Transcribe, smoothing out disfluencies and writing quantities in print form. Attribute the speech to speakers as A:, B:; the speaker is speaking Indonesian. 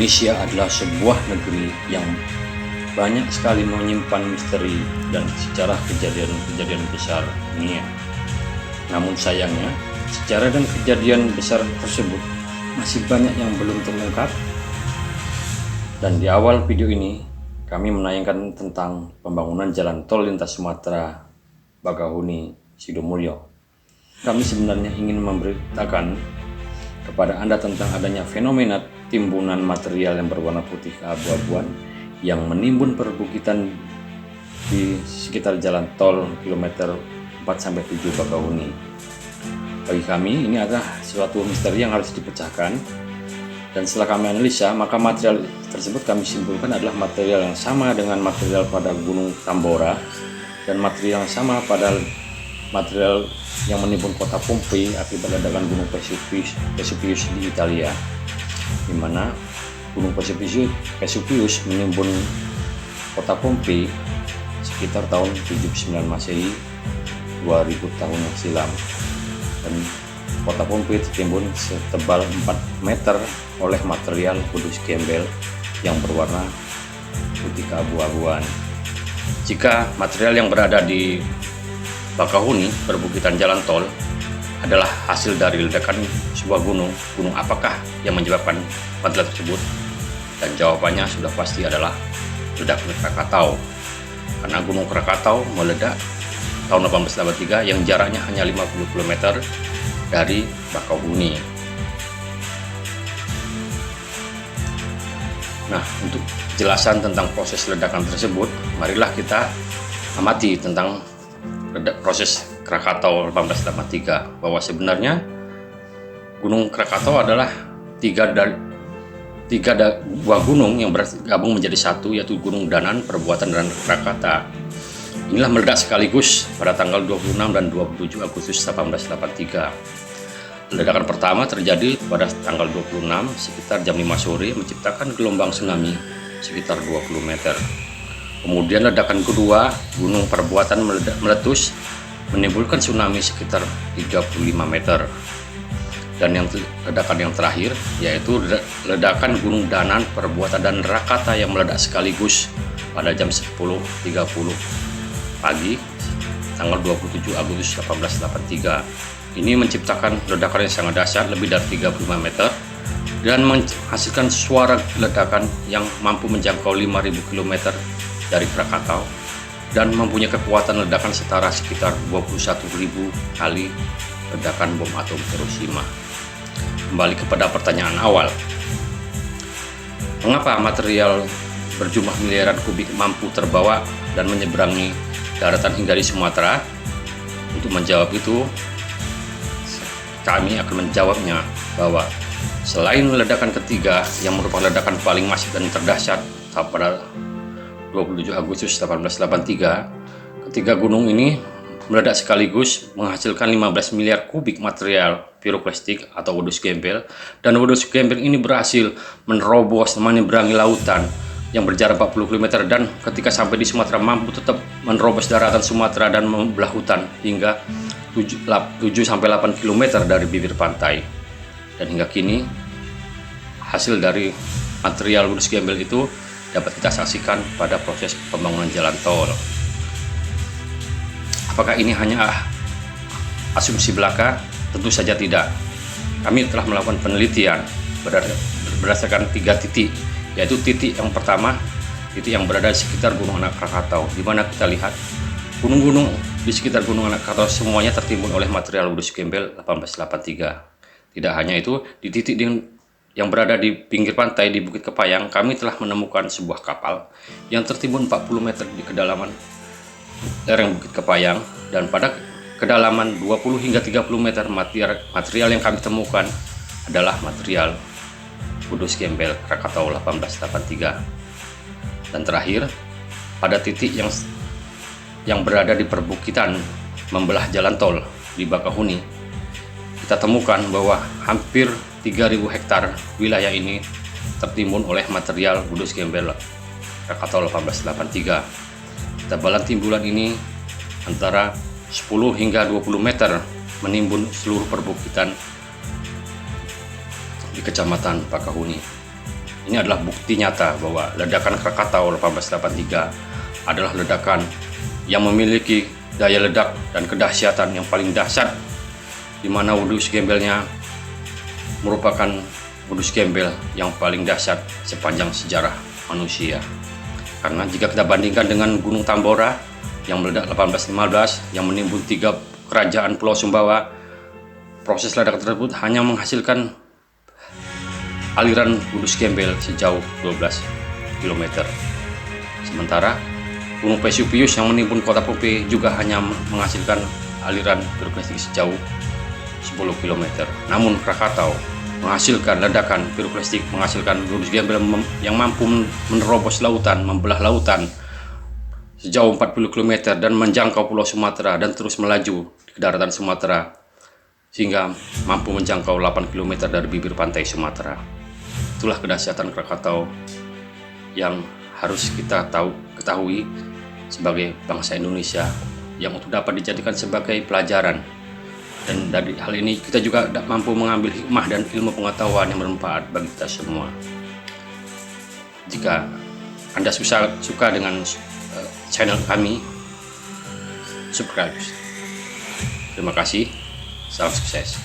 A: Indonesia adalah sebuah negeri yang banyak sekali menyimpan misteri dan sejarah kejadian-kejadian besar dunia. Namun sayangnya, sejarah dan kejadian besar tersebut masih banyak yang belum terungkap. Dan di awal video ini, kami menayangkan tentang pembangunan jalan tol lintas Sumatera Bakahuni Sidomulyo. Kami sebenarnya ingin memberitakan kepada Anda tentang adanya fenomena timbunan material yang berwarna putih keabu-abuan yang menimbun perbukitan di sekitar jalan tol kilometer 4-7 Bakahuni. Bagi kami, ini adalah suatu misteri yang harus dipecahkan, dan setelah kami analisa, maka material tersebut kami simpulkan adalah material yang sama dengan material pada Gunung Tambora dan material yang sama pada material yang menimbun kota Pompei akibat ledakan Gunung Vesuvius di Italia, di mana Gunung Vesuvius menimbun kota Pompei sekitar tahun 79 Masehi, 2000 tahun yang silam, dan kota Pompei tertimbun setebal 4 meter oleh material kudus gembel yang berwarna putih keabu-abuan. Jika material yang berada di Bakahuni, perbukitan jalan tol, adalah hasil dari ledakan sebuah gunung apakah yang menyebabkan material tersebut? Dan jawabannya sudah pasti adalah ledakan Krakatau, karena Gunung Krakatau meledak tahun 1883 yang jaraknya hanya 50 km dari Bakahuni. Nah, untuk penjelasan tentang proses ledakan tersebut, marilah kita amati tentang proses Krakatau 1883, bahwa sebenarnya Gunung Krakatau adalah tiga buah gunung yang bergabung menjadi satu, yaitu Gunung Danan, Perbuatan, dan Krakata. Inilah meledak sekaligus pada tanggal 26 dan 27 Agustus 1883. Ledakan pertama terjadi pada tanggal 26 sekitar jam 5 sore, menciptakan gelombang tsunami sekitar 20 meter. Kemudian ledakan kedua, Gunung Perbuatan meletus, menimbulkan tsunami sekitar 35 meter. Dan ledakan yang terakhir, yaitu ledakan Gunung Danan, Perbuatan, dan Krakata yang meledak sekaligus pada jam 10.30 pagi, tanggal 27 Agustus 1883. Ini menciptakan ledakan yang sangat dahsyat, lebih dari 35 meter, dan menghasilkan suara ledakan yang mampu menjangkau 5.000 km dari Krakatau, dan mempunyai kekuatan ledakan setara sekitar 21.000 kali ledakan bom atom Hiroshima. Kembali kepada pertanyaan awal, mengapa material berjumlah miliaran kubik mampu terbawa dan menyeberangi daratan hingga di Sumatera? Untuk menjawab itu, kami akan menjawabnya bahwa selain ledakan ketiga yang merupakan ledakan paling masif dan terdahsyat pada 27 Agustus 1883, ketiga gunung ini meledak sekaligus menghasilkan 15 miliar kubik material piroklastik atau wedus gembel, dan wedus gembel ini berhasil menerobos menyeberangi lautan yang berjarak 40 km, dan ketika sampai di Sumatera mampu tetap menerobos daratan Sumatera dan membelah hutan hingga 7-8 km dari bibir pantai. Dan hingga kini hasil dari material wedus gembel itu dapat kita saksikan pada proses pembangunan jalan tol. Apakah ini hanya asumsi belaka? Tentu saja tidak. Kami telah melakukan penelitian berdasarkan 3 titik, yaitu titik yang pertama, titik yang berada di sekitar Gunung Anak Krakatau, di mana kita lihat gunung-gunung di sekitar Gunung Anak Krakatau semuanya tertimbun oleh material wedus gembel 1883. Tidak hanya itu, di titik yang berada di pinggir pantai di Bukit Kepayang, kami telah menemukan sebuah kapal yang tertimbun 40 meter di kedalaman lereng Bukit Kepayang, dan pada kedalaman 20 hingga 30 meter material yang kami temukan adalah material wedus gembel Krakatau 1883. Dan terakhir, pada titik yang berada di perbukitan membelah jalan tol di Bakahuni, kita temukan bahwa hampir 3.000 hektar wilayah ini tertimbun oleh material wedus gembel Krakatau 1883. Tebalan timbulan ini antara 10 hingga 20 meter menimbun seluruh perbukitan di Kecamatan Bakahuni. Ini adalah bukti nyata bahwa ledakan Krakatau 1883 adalah ledakan yang memiliki daya ledak dan kedahsyatan yang paling dahsyat, di mana Wudhu Gembelnya merupakan Wudhu Gembel yang paling dahsyat sepanjang sejarah manusia. Karena jika kita bandingkan dengan Gunung Tambora yang meledak 1815 yang menimbun 3 kerajaan Pulau Sumbawa, proses ledakan tersebut hanya menghasilkan aliran Wudhu Gembel sejauh 12 km. Sementara Gunung Vesuvius yang menimbun kota Pompeii juga hanya menghasilkan aliran piroklastik sejauh 10 km. Namun Krakatau menghasilkan ledakan piroklastik, menghasilkan Wudhu Gembel yang mampu menerobos lautan, membelah lautan sejauh 40 km dan menjangkau Pulau Sumatera dan terus melaju ke daratan Sumatera sehingga mampu menjangkau 8 km dari bibir pantai Sumatera. Itulah kedahsyatan Krakatau yang harus kita ketahui sebagai bangsa Indonesia, yang untuk dapat dijadikan sebagai pelajaran. Dan dari hal ini kita juga mampu mengambil hikmah dan ilmu pengetahuan yang bermanfaat bagi kita semua. Jika Anda suka dengan channel kami, subscribe. Terima kasih, salam sukses.